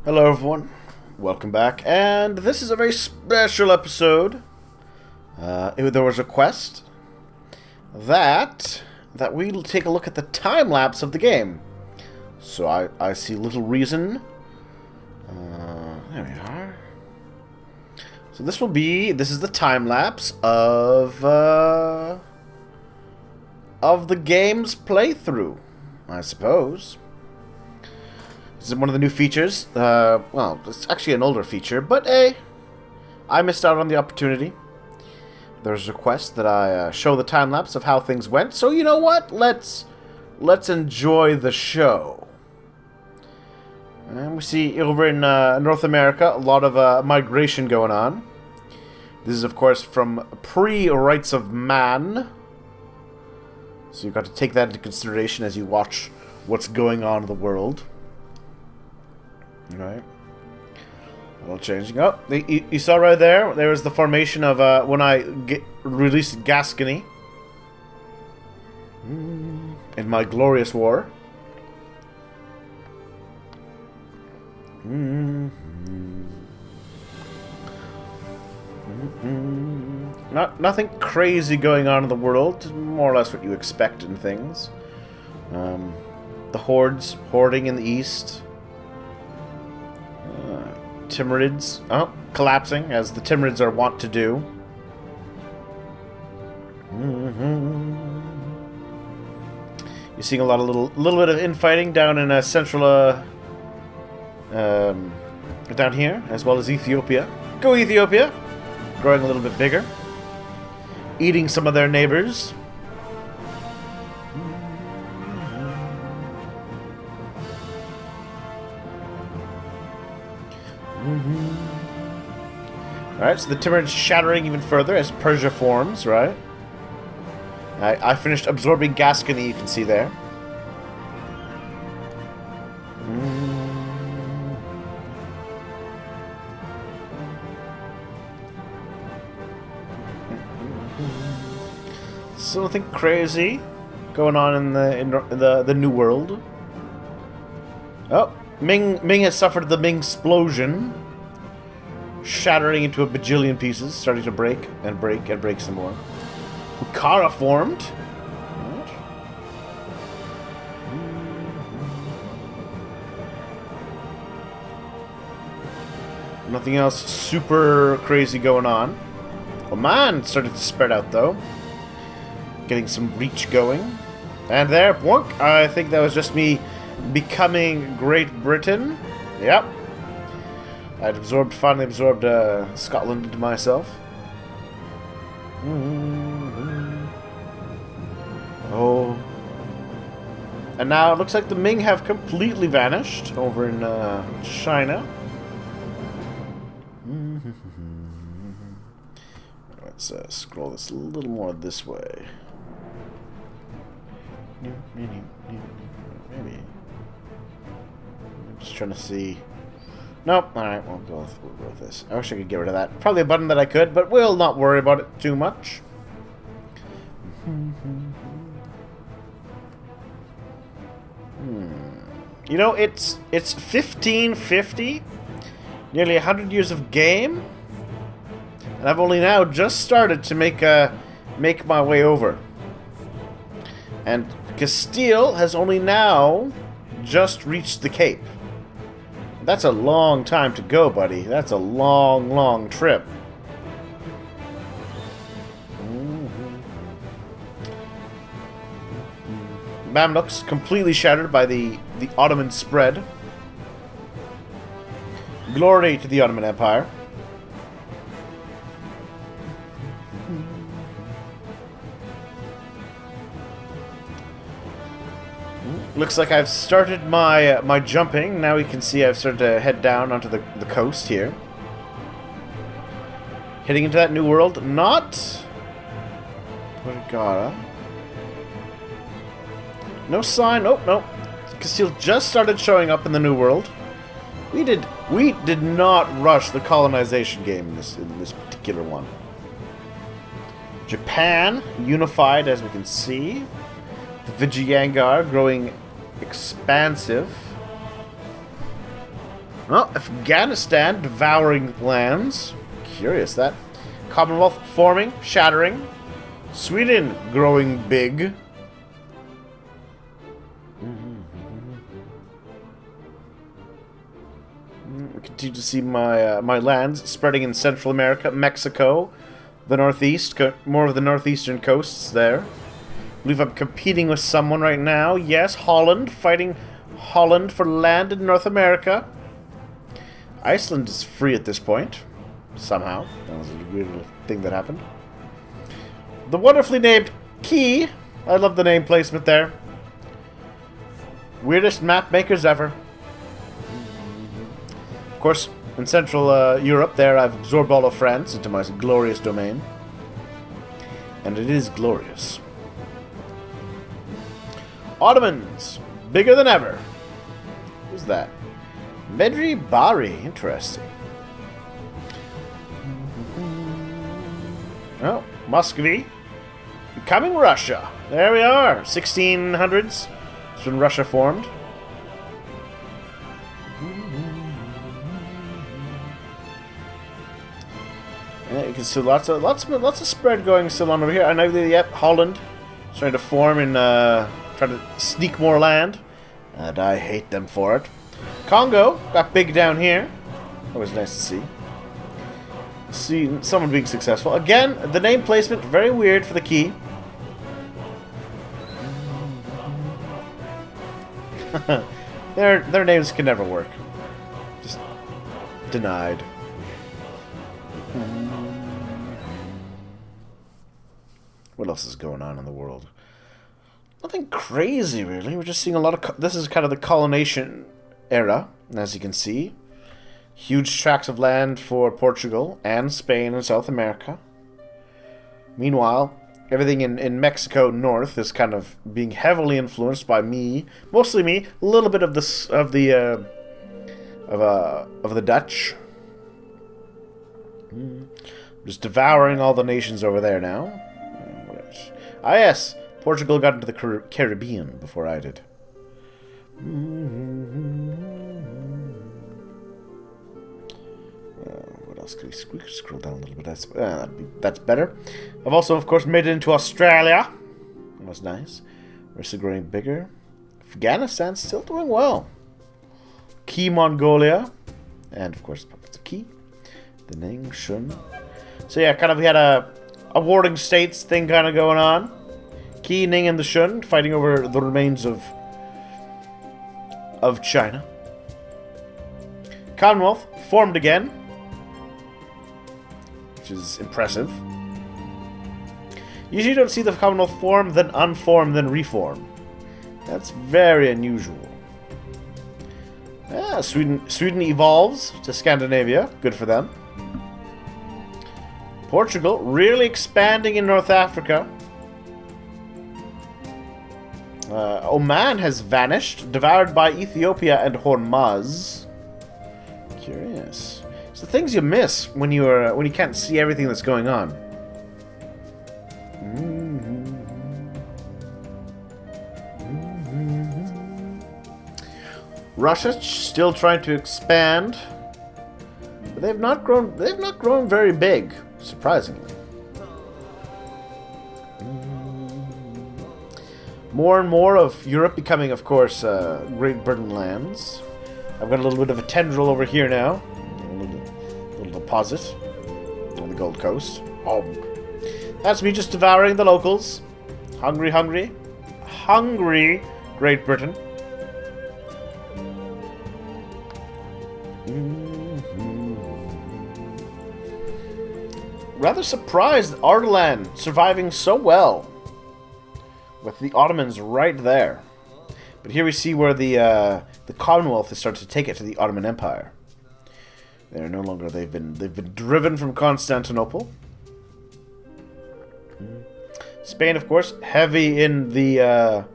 Hello everyone, welcome back, and this is a very special episode. There was a quest that we'll take a look at the time-lapse of the game. So I see little reason. There we are. So this is the time-lapse of the game's playthrough, I suppose. This is one of the new features. Well, it's actually an older feature, but I missed out on the opportunity. There's a request that I show the time-lapse of how things went, so you know what? Let's enjoy the show. And we see over in North America a lot of migration going on. This is, of course, from pre-Rights of Man. So you've got to take that into consideration as you watch what's going on in the world. Right. A little changing. Oh, you saw right there? There was the formation of when I released Gascony in my glorious war. Nothing crazy going on in the world. More or less what you expect in things. The hordes hoarding in the east. Timurids, collapsing, as the Timurids are wont to do. You're seeing a lot of little bit of infighting down in central, down here, as well as Ethiopia. Go Ethiopia! Growing a little bit bigger. Eating some of their neighbors. Alright, so the Timurids shattering even further as Persia forms, right? I finished absorbing Gascony, you can see there. So nothing crazy going on in the New World. Oh, Ming has suffered the Ming explosion, shattering into a bajillion pieces, starting to break and break and break some more. Bukhara formed. Nothing else super crazy going on. Oman started to spread out though, getting some reach going. And there, boink, I think that was just me becoming Great Britain. Yep. I'd finally absorbed Scotland into myself. Oh. And now it looks like the Ming have completely vanished over in China. Let's scroll this a little more this way. Maybe. I'm just trying to see. Nope. Alright, we'll go with this. I wish I could get rid of that. Probably a button that I could, but we'll not worry about it too much. You know, it's 1550, nearly 100 years of game, and I've only now just started to make my way over. And Castile has only now just reached the Cape. That's a long time to go, buddy. That's a long, long trip. Mamluks completely shattered by the Ottoman spread. Glory to the Ottoman Empire. Looks like I've started my jumping. Now we can see I've started to head down onto the coast here. Heading into that new world. Not Vergara. No sign. Nope, nope. Castile just started showing up in the new world. We did not rush the colonization game in this particular one. Japan unified, as we can see. The Vijayanagara growing expansive. Well, Afghanistan devouring lands. Curious that. Commonwealth forming, shattering. Sweden growing big. We continue to see my lands spreading in Central America, Mexico, the Northeast, more of the northeastern coasts there. I believe I'm competing with someone right now. Yes, Holland, fighting Holland for land in North America. Iceland is free at this point, somehow. That was a weird little thing that happened. The wonderfully named Key. I love the name placement there. Weirdest map makers ever. Of course, in Central Europe there, I've absorbed all of France into my glorious domain. And it is glorious. Ottomans. Bigger than ever. Who's that? Medri Bari. Interesting. Oh, Muscovy. Becoming Russia. There we are. 1600s. That's when Russia formed. Yeah, you can see lots of spread going still on over here. I know that, yep, Holland is trying to form and trying to sneak more land. And I hate them for it. Congo got big down here. Always nice to see. See someone being successful. Again, the name placement, very weird for the key. Their names can never work. Just denied. What else is going on in the world? Nothing crazy, really. We're just seeing a lot of... This is kind of the colonization era, as you can see. Huge tracts of land for Portugal and Spain and South America. Meanwhile, everything in Mexico north is kind of being heavily influenced by me. Mostly me. A little bit of the Dutch. Just devouring all the nations over there now. Ah, yes. Portugal got into the Caribbean before I did. What else could we scroll down a little bit? That's better. I've also, of course, made it into Australia. That was nice. We're still growing bigger. Afghanistan's still doing well. Key Mongolia. And, of course, puppets of Key. The Ning, Shun. So, yeah, kind of we had a warring states thing kind of going on. Qi, Ning, and the Shun fighting over the remains of China. Commonwealth formed again, which is impressive. Usually you don't see the Commonwealth form, then unform, then reform. That's very unusual. Yeah, Sweden evolves to Scandinavia. Good for them. Portugal really expanding in North Africa. Oman has vanished, devoured by Ethiopia and Hormuz. Curious. It's the things you miss when you can't see everything that's going on. Russia's still trying to expand, but they've not grown very big, surprisingly. More and more of Europe becoming, of course, Great Britain lands. I've got a little bit of a tendril over here now. A little deposit on the Gold Coast. Oh, that's me just devouring the locals. Hungry Great Britain. Rather surprised that Ardalan surviving so well. With the Ottomans right there. But here we see where the Commonwealth has started to take it to the Ottoman Empire. They're no longer they've been driven from Constantinople. Spain, of course, heavy in the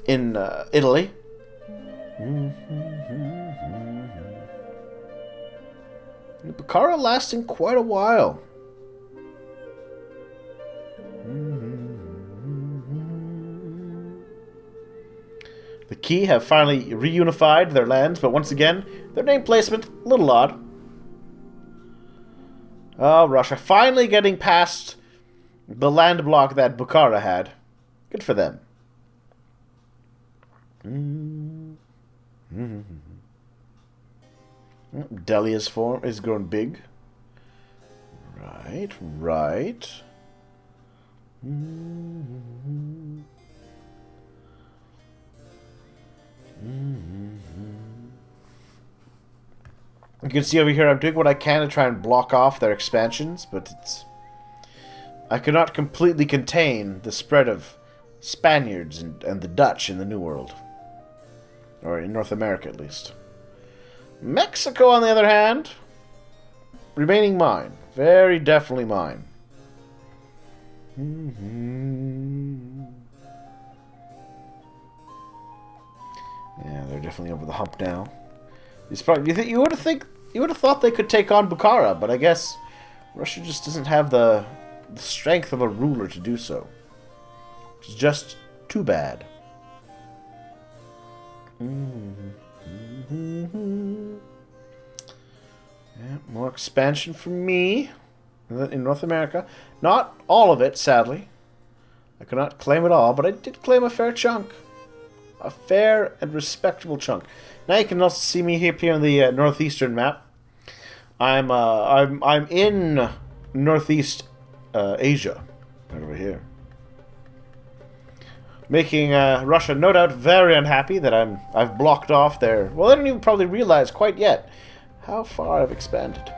in Italy. Bukhara lasting quite a while. The Key have finally reunified their lands, but once again, their name placement, a little odd. Oh, Russia finally getting past the land block that Bukhara had. Good for them. Delhi is grown big. Right, right. You can see over here I'm doing what I can to try and block off their expansions, but I cannot completely contain the spread of Spaniards and the Dutch in the New World. Or in North America, at least. Mexico, on the other hand, remaining mine. Very definitely mine. Yeah, they're definitely over the hump now. You would have thought they could take on Bukhara, but I guess Russia just doesn't have the strength of a ruler to do so. Which is just too bad. Yeah, more expansion for me in North America. Not all of it, sadly. I could not claim it all, but I did claim a fair chunk. A fair and respectable chunk. Now you can also see me here on the northeastern map. I'm in Northeast Asia, right over here, making Russia no doubt very unhappy that I've blocked off their. Well, they don't even probably realize quite yet how far I've expanded.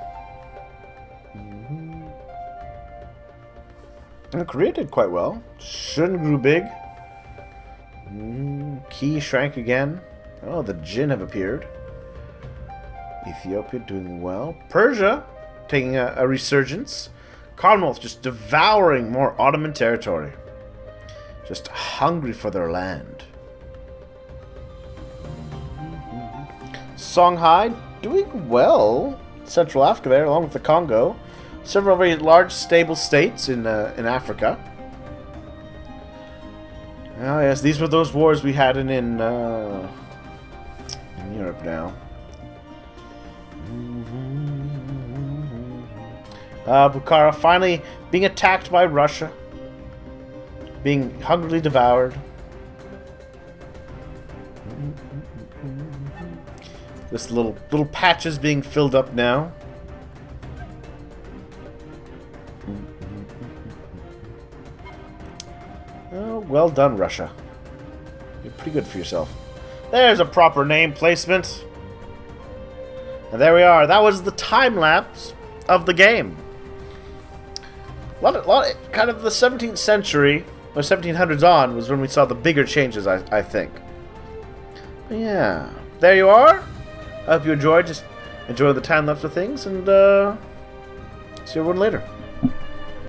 And Korea did quite well. Shun grew big. Key shrank again. Oh, the Jin have appeared. Ethiopia doing well. Persia taking a resurgence. Commonwealth just devouring more Ottoman territory. Just hungry for their land. Songhai doing well. Central Africa there, along with the Congo. Several very large, stable states in Africa. Oh yes, these were those wars we had in Europe now. Bukhara finally being attacked by Russia. Being hungrily devoured. This little patches being filled up now. Oh, well done, Russia. You're pretty good for yourself. There's a proper name placement. And there we are. That was the time-lapse of the game. Kind of the 17th century, or 1700s on, was when we saw the bigger changes, I think. But yeah. There you are. I hope you enjoyed. Just enjoy the time-lapse of things, and see everyone later.